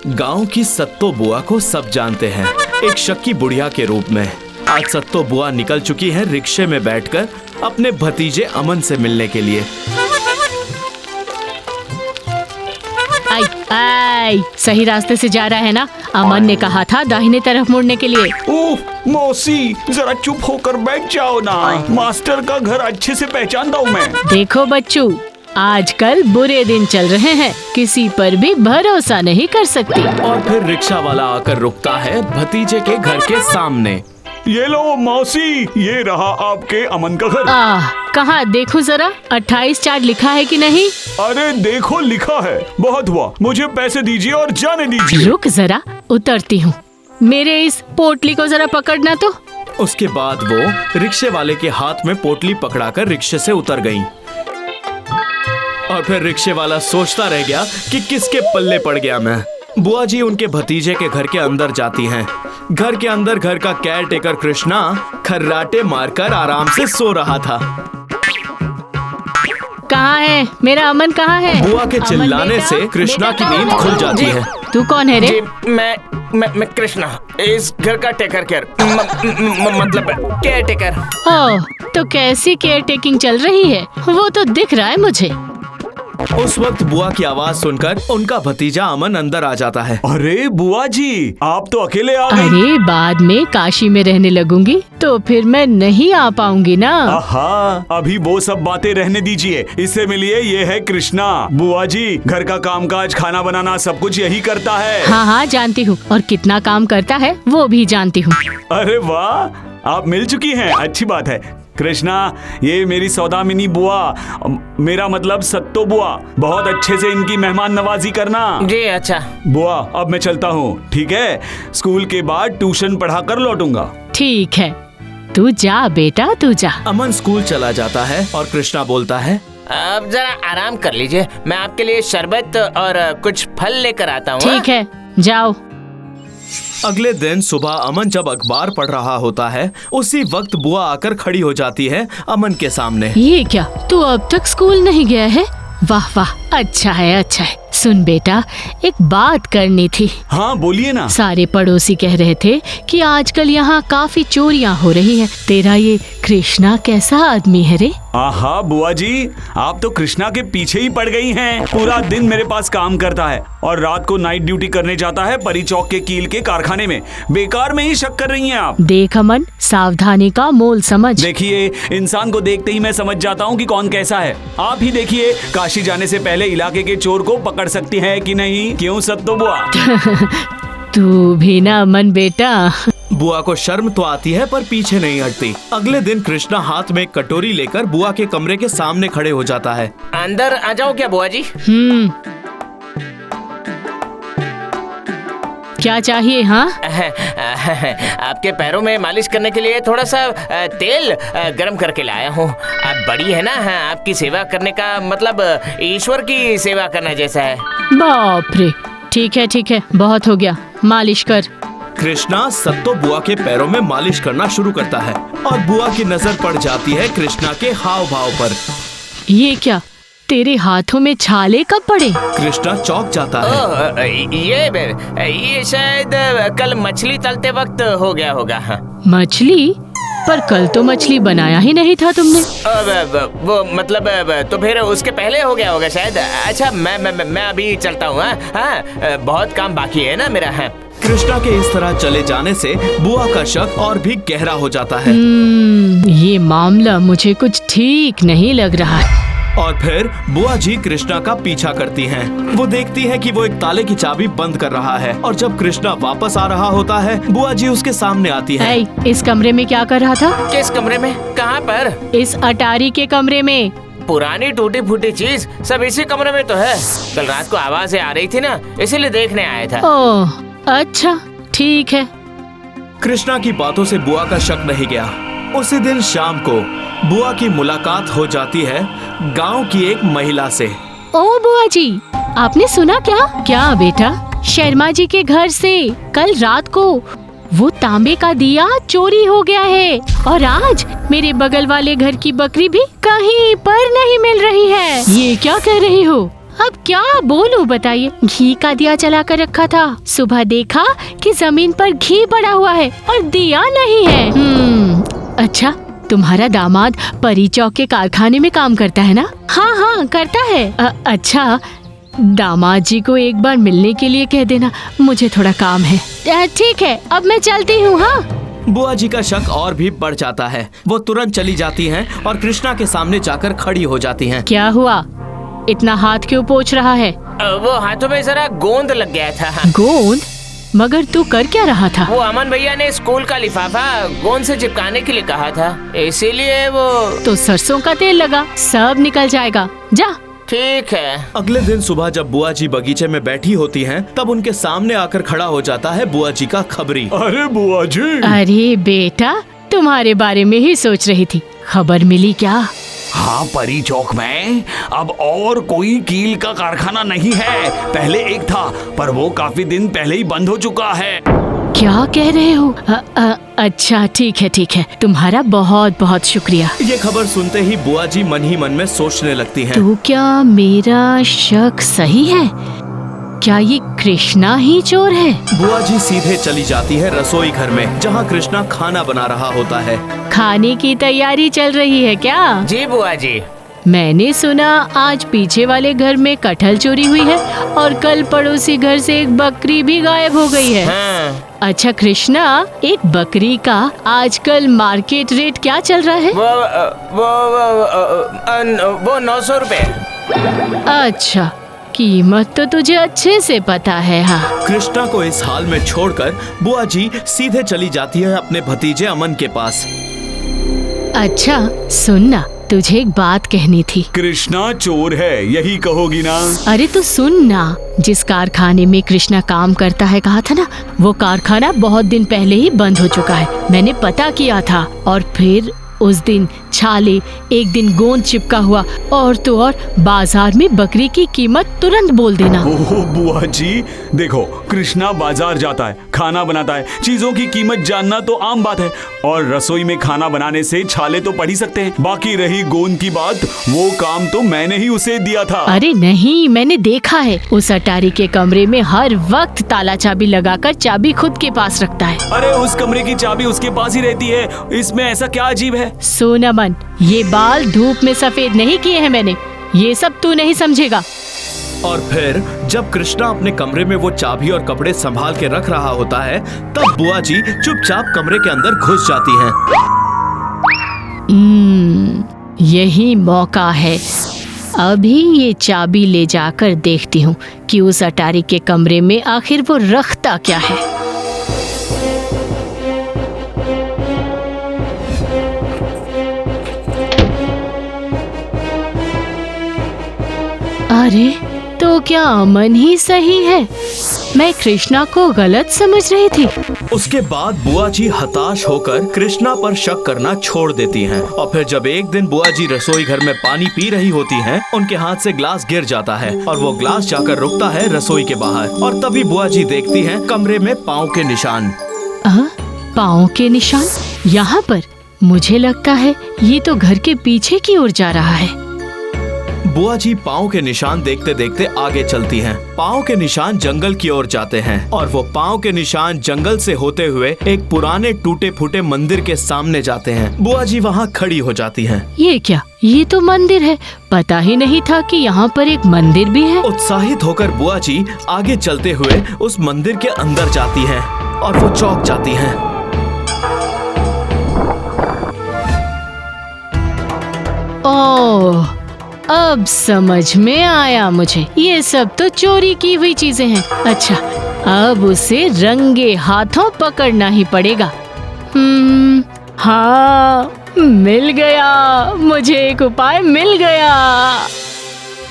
गांव की सत्तो बुआ को सब जानते हैं, एक शक्की बुढ़िया के रूप में। आज सत्तो बुआ निकल चुकी है रिक्शे में बैठकर अपने भतीजे अमन से मिलने के लिए। आई आई, सही रास्ते से जा रहा है ना? अमन ने कहा था दाहिने तरफ मुड़ने के लिए। ओह मौसी, जरा चुप होकर बैठ जाओ ना। मास्टर का घर अच्छे से पहचानता हूँ मैं। देखो बच्चू, आजकल बुरे दिन चल रहे हैं, किसी पर भी भरोसा नहीं कर सकती। और फिर रिक्शा वाला आकर रुकता है भतीजे के घर के सामने। ये लो मौसी, ये रहा आपके अमन का घर। कहाँ देखूं जरा, 28/4 लिखा है कि नहीं? अरे देखो लिखा है। बहुत हुआ, मुझे पैसे दीजिए और जाने दीजिए। रुक जरा, उतरती हूँ। मेरे इस पोटली को जरा पकड़ना तो। उसके बाद वो रिक्शे वाले के हाथ में पोटली पकड़ाकर रिक्शे से उतर गईं। और फिर रिक्शे वाला सोचता रह गया कि किसके पल्ले पड़ गया मैं। बुआ जी उनके भतीजे के घर के अंदर जाती हैं। घर के अंदर घर का केयर टेकर कृष्णा खर्राटे मारकर आराम से सो रहा था। कहाँ है मेरा अमन, कहाँ है? बुआ के चिल्लाने से कृष्णा की नींद खुल जाती है। तू कौन है रे? जी, मैं कृष्णा, इस घर का टेकर केयर मतलब केयर टेकर। ओह, तो कैसी केयर टेकिंग चल रही है वो तो दिख रहा है मुझे। उस वक्त बुआ की आवाज सुनकर उनका भतीजा अमन अंदर आ जाता है। अरे बुआ जी, आप तो अकेले आ गई। अरे बाद में काशी में रहने लगूंगी तो फिर मैं नहीं आ पाऊंगी ना। अभी वो सब बातें रहने दीजिए। इससे मिलिए, ये है कृष्णा। बुआ जी घर का कामकाज, खाना बनाना सब कुछ यही करता है। हाँ जानती हूँ, और कितना काम करता है वो भी जानती हूँ। अरे वाह, आप मिल चुकी हैं, अच्छी बात है। कृष्णा, ये मेरी सौदामिनी बुआ, मेरा मतलब सत्तो बुआ। बहुत अच्छे से इनकी मेहमान नवाजी करना। जी अच्छा। बुआ अब मैं चलता हूँ, ठीक है? स्कूल के बाद ट्यूशन पढ़ा कर लौटूंगा। ठीक है, तू जा बेटा, तू जा। अमन स्कूल चला जाता है और कृष्णा बोलता है, अब जरा आराम कर लीजिए, मैं आपके लिए शरबत और कुछ फल लेकर आता हूँ। ठीक है, जाओ। अगले दिन सुबह अमन जब अखबार पढ़ रहा होता है, उसी वक्त बुआ आकर खड़ी हो जाती है अमन के सामने। ये क्या, तू अब तक स्कूल नहीं गया है? वाह वाह, अच्छा है अच्छा है। सुन बेटा, एक बात करनी थी। हाँ बोलिए ना। सारे पड़ोसी कह रहे थे कि आजकल यहाँ काफी चोरियाँ हो रही हैं। तेरा ये कृष्णा कैसा आदमी है रे? आहा बुआ जी, आप तो कृष्णा के पीछे ही पड़ गई हैं। पूरा दिन मेरे पास काम करता है और रात को नाइट ड्यूटी करने जाता है परी चौक के कील के कारखाने में। बेकार में ही शक कर रही हैं आप। देख अमन, सावधानी का मोल समझ। देखिए, इंसान को देखते ही मैं समझ जाता हूँ कि कौन कैसा है। आप ही देखिए, काशी जाने से पहले इलाके के चोर को पकड़ सकती है कि नहीं? क्यों सत्तो बुआ? तू भी ना अमन बेटा। बुआ को शर्म तो आती है पर पीछे नहीं हटती। अगले दिन कृष्णा हाथ में एक कटोरी लेकर बुआ के कमरे के सामने खड़े हो जाता है। अंदर आ जाओ क्या बुआ जी? क्या चाहिए? हाँ आपके पैरों में मालिश करने के लिए थोड़ा सा तेल गरम करके लाया हूँ। आप बड़ी है ना, हाँ, आपकी सेवा करने का मतलब ईश्वर की सेवा करना जैसा है। बाप रे, ठीक है, बहुत हो गया, मालिश कर। कृष्णा सत्तो बुआ के पैरों में मालिश करना शुरू करता है और बुआ की नजर पड़ जाती है कृष्णा के हाव भाव पर। ये क्या, तेरे हाथों में छाले कब पड़े? कृष्णा चौंक जाता है। ये शायद कल मछली तलते वक्त हो गया होगा। मछली? पर कल तो मछली बनाया ही नहीं था तुमने। वो मतलब तो फिर उसके पहले हो गया होगा शायद। अच्छा मैं अभी चलता हूँ। हाँ, बहुत काम बाकी है ना मेरा। हाँ। कृष्णा के इस तरह चले जाने से बुआ का शक और भी गहरा हो जाता है। ये मामला मुझे कुछ ठीक नहीं लग रहा है। और फिर बुआ जी कृष्णा का पीछा करती हैं। वो देखती है कि वो एक ताले की चाबी बंद कर रहा है और जब कृष्णा वापस आ रहा होता है, बुआ जी उसके सामने आती है। इस कमरे में क्या कर रहा था? किस कमरे में? कहाँ पर? इस अटारी के कमरे में। पुरानी टूटी फूटी चीज सब इसी कमरे में तो है। कल रात को आवाजें आ रही थी ना, इसीलिए देखने आया था। ओह अच्छा, ठीक है। कृष्णा की बातों से बुआ का शक नहीं गया। उसी दिन शाम को बुआ की मुलाकात हो जाती है गांव की एक महिला से। ओ बुआ जी, आपने सुना क्या? क्या बेटा? शर्मा जी के घर से कल रात को वो तांबे का दिया चोरी हो गया है और आज मेरे बगल वाले घर की बकरी भी कहीं पर नहीं मिल रही है। ये क्या कह रही हो? अब क्या बोलूं बताइए। घी का दिया जला कर रखा था, सुबह देखा कि जमीन पर घी पड़ा हुआ है और दिया नहीं है। अच्छा, तुम्हारा दामाद परी चौक के कारखाने में काम करता है ना? हाँ हाँ करता है। अच्छा, दामाद जी को एक बार मिलने के लिए कह देना, मुझे थोड़ा काम है। ठीक है, अब मैं चलती हूँ। हाँ। बुआ जी का शक और भी बढ़ जाता है। वो तुरंत चली जाती हैं और कृष्णा के सामने जाकर खड़ी हो जाती हैं। क्या हुआ? इतना हाथ क्यों पोंछ रहा है? वो हाथों में जरा गोंद लग गया था। गोंद? मगर तू कर क्या रहा था? वो अमन भैया ने स्कूल का लिफाफा गोंद से चिपकाने के लिए कहा था, इसीलिए वो। तो सरसों का तेल लगा, सब निकल जाएगा। जा। ठीक है। अगले दिन सुबह जब बुआ जी बगीचे में बैठी होती हैं, तब उनके सामने आकर खड़ा हो जाता है बुआ जी का खबरी। अरे बुआ जी। अरे बेटा, तुम्हारे बारे में ही सोच रही थी। खबर मिली क्या? हाँ, परी चौक में अब और कोई कील का कारखाना नहीं है। पहले एक था, पर वो काफी दिन पहले ही बंद हो चुका है। क्या कह रहे हो? अच्छा, ठीक है, तुम्हारा बहुत बहुत शुक्रिया। ये खबर सुनते ही बुआ जी मन ही मन में सोचने लगती हैं। तो क्या मेरा शक सही है? क्या ये कृष्णा ही चोर है? बुआ जी सीधे चली जाती है रसोई घर में, जहाँ कृष्णा खाना बना रहा होता है। खाने की तैयारी चल रही है क्या? जी बुआ जी। मैंने सुना आज पीछे वाले घर में कटहल चोरी हुई है और कल पड़ोसी घर से एक बकरी भी गायब हो गई है। हाँ। अच्छा कृष्णा, एक बकरी का आजकल मार्केट रेट क्या चल रहा है? वो 900 रुपए। अच्छा, कीमत तो तुझे अच्छे से पता है। हाँ। कृष्णा को इस हाल में छोड़कर बुआ जी सीधे चली जाती है अपने भतीजे अमन के पास। अच्छा सुनना, तुझे एक बात कहनी थी। कृष्णा चोर है, यही कहोगी ना? अरे तो सुन ना, जिस कारखाने में कृष्णा काम करता है कहा था ना, वो कारखाना बहुत दिन पहले ही बंद हो चुका है। मैंने पता किया था। और फिर उस दिन छाले, एक दिन गोंद चिपका हुआ, और तो और बाजार में बकरी की कीमत तुरंत बोल देना। ओह बुआ जी, देखो कृष्णा बाजार जाता है, खाना बनाता है, चीजों की कीमत जानना तो आम बात है, और रसोई में खाना बनाने से छाले तो पड़ ही सकते हैं। बाकी रही गोंद की बात, वो काम तो मैंने ही उसे दिया था। अरे नहीं, मैंने देखा है, उस अटारी के कमरे में हर वक्त ताला चाबी लगाकर चाबी खुद के पास रखता है। अरे उस कमरे की चाबी उसके पास ही रहती है, इसमें ऐसा क्या अजीब है? सोना मन, ये बाल धूप में सफेद नहीं किए हैं मैंने, ये सब तू नहीं समझेगा। और फिर जब कृष्णा अपने कमरे में वो चाबी और कपड़े संभाल के रख रहा होता है, तब बुआ जी चुपचाप कमरे के अंदर घुस जाती हैं। यही मौका है, अभी ये चाबी ले जाकर देखती हूँ कि उस अटारी के कमरे में आखिर वो रखता क्या है। अरे तो क्या अमन ही सही है? मैं कृष्णा को गलत समझ रही थी। उसके बाद बुआ जी हताश होकर कृष्णा पर शक करना छोड़ देती हैं। और फिर जब एक दिन बुआ जी रसोई घर में पानी पी रही होती हैं, उनके हाथ से ग्लास गिर जाता है और वो ग्लास जाकर रुकता है रसोई के बाहर। और तभी बुआ जी देखती हैं कमरे में पाँव के निशान। पाँव के निशान यहाँ पर? मुझे लगता है ये तो घर के पीछे की ओर जा रहा है। बुआ जी पाँव के निशान देखते देखते आगे चलती हैं। पाँव के निशान जंगल की ओर जाते हैं और वो पाँव के निशान जंगल से होते हुए एक पुराने टूटे फूटे मंदिर के सामने जाते हैं। बुआ जी वहाँ खड़ी हो जाती हैं। ये क्या? ये तो मंदिर है, पता ही नहीं था कि यहाँ पर एक मंदिर भी है। उत्साहित होकर बुआ जी आगे चलते हुए उस मंदिर के अंदर जाती हैं और वो चौंक जाती हैं। ओह, अब समझ में आया मुझे, ये सब तो चोरी की हुई चीजें हैं। अच्छा, अब उसे रंगे हाथों पकड़ना ही पड़ेगा। हाँ, मिल गया, मुझे एक उपाय मिल गया।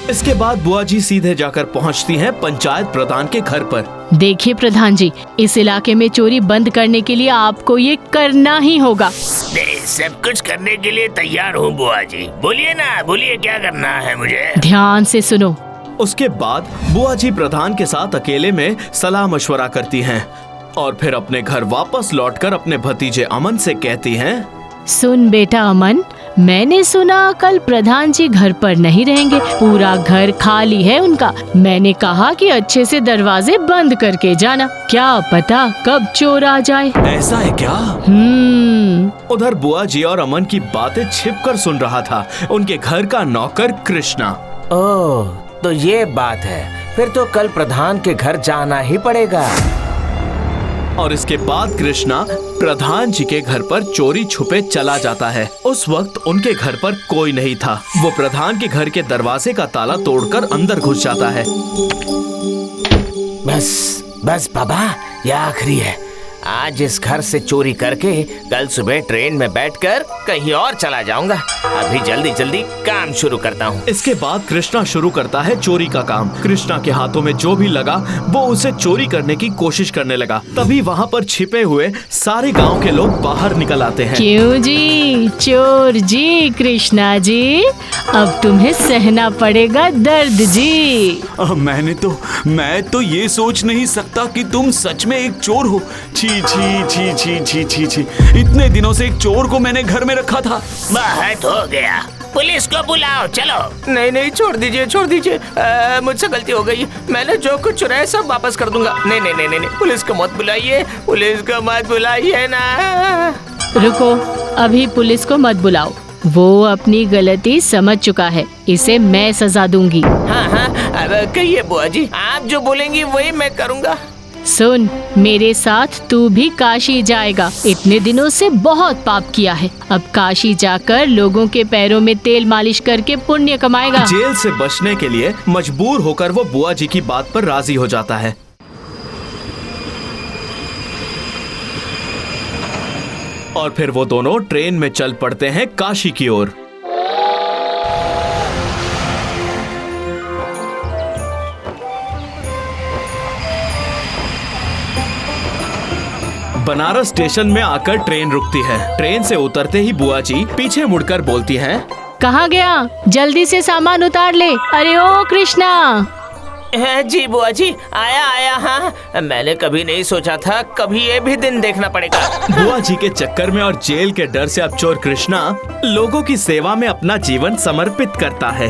इसके बाद बुआ जी सीधे जाकर पहुंचती हैं पंचायत प्रधान के घर पर। देखिए प्रधान जी, इस इलाके में चोरी बंद करने के लिए आपको ये करना ही होगा। सब कुछ करने के लिए तैयार हूँ बुआ जी, बोलिए ना, बोलिए क्या करना है मुझे। ध्यान से सुनो। उसके बाद बुआ जी प्रधान के साथ अकेले में सलाह मशवरा करती हैं और फिर अपने घर वापस लौटकर अपने भतीजे अमन से कहती हैं, सुन बेटा अमन, मैंने सुना कल प्रधान जी घर पर नहीं रहेंगे, पूरा घर खाली है उनका। मैंने कहा कि अच्छे से दरवाजे बंद करके जाना, क्या पता कब चोर आ जाए। ऐसा है क्या? उधर बुआ जी और अमन की बातें छिपकर सुन रहा था उनके घर का नौकर कृष्णा। ओह, तो ये बात है, फिर तो कल प्रधान के घर जाना ही पड़ेगा। और इसके बाद कृष्णा प्रधान जी के घर पर चोरी छुपे चला जाता है। उस वक्त उनके घर पर कोई नहीं था। वो प्रधान के घर के दरवाजे का ताला तोड़कर अंदर घुस जाता है। बस बस बाबा, यह आखिरी है। आज इस घर से चोरी करके कल सुबह ट्रेन में बैठकर कहीं और चला जाऊंगा। अभी जल्दी जल्दी काम शुरू करता हूँ। इसके बाद कृष्णा शुरू करता है चोरी का काम। कृष्णा के हाथों में जो भी लगा वो उसे चोरी करने की कोशिश करने लगा। तभी वहाँ पर छिपे हुए सारे गांव के लोग बाहर निकल आते हैं। क्यों जी, चोर जी, कृष्णा जी, अब तुम्हें सहना पड़ेगा दर्द जी। मैं तो ये सोच नहीं सकता कि तुम सच में एक चोर हो। छी छी छी छी छी छी छी, इतने दिनों से एक चोर को मैंने घर में रखा था। बहुत हो गया, पुलिस को बुलाओ चलो। नहीं नहीं, छोड़ दीजिए छोड़ दीजिए, मुझसे गलती हो गई। मैंने जो कुछ चुराया सब वापस कर दूंगा। नहीं नहीं नहीं नहीं, पुलिस को मत बुलाइए, पुलिस को मत बुलाइए ना। रुको, अभी पुलिस को मत बुलाओ, वो अपनी गलती समझ चुका है, इसे मैं सजा दूंगी। हाँ हाँ, अब कहिए बुआ जी, आप जो बोलेंगी वही मैं करूँगा। सुन, मेरे साथ तू भी काशी जाएगा। इतने दिनों से बहुत पाप किया है, अब काशी जाकर लोगों के पैरों में तेल मालिश करके पुण्य कमाएगा। जेल से बचने के लिए मजबूर होकर वो बुआ जी की बात पर राजी हो जाता है। और फिर वो दोनों ट्रेन में चल पड़ते हैं काशी की ओर। बनारस स्टेशन में आकर ट्रेन रुकती है। ट्रेन से उतरते ही बुआ जी पीछे मुड़कर बोलती हैं, कहाँ गया? जल्दी से सामान उतार ले। अरे ओ कृष्णा। जी बुआ जी, आया आया। हाँ, मैंने कभी नहीं सोचा था कभी ये भी दिन देखना पड़ेगा। बुआ जी के चक्कर में और जेल के डर से अब चोर कृष्णा लोगों की सेवा में अपना जीवन समर्पित करता है।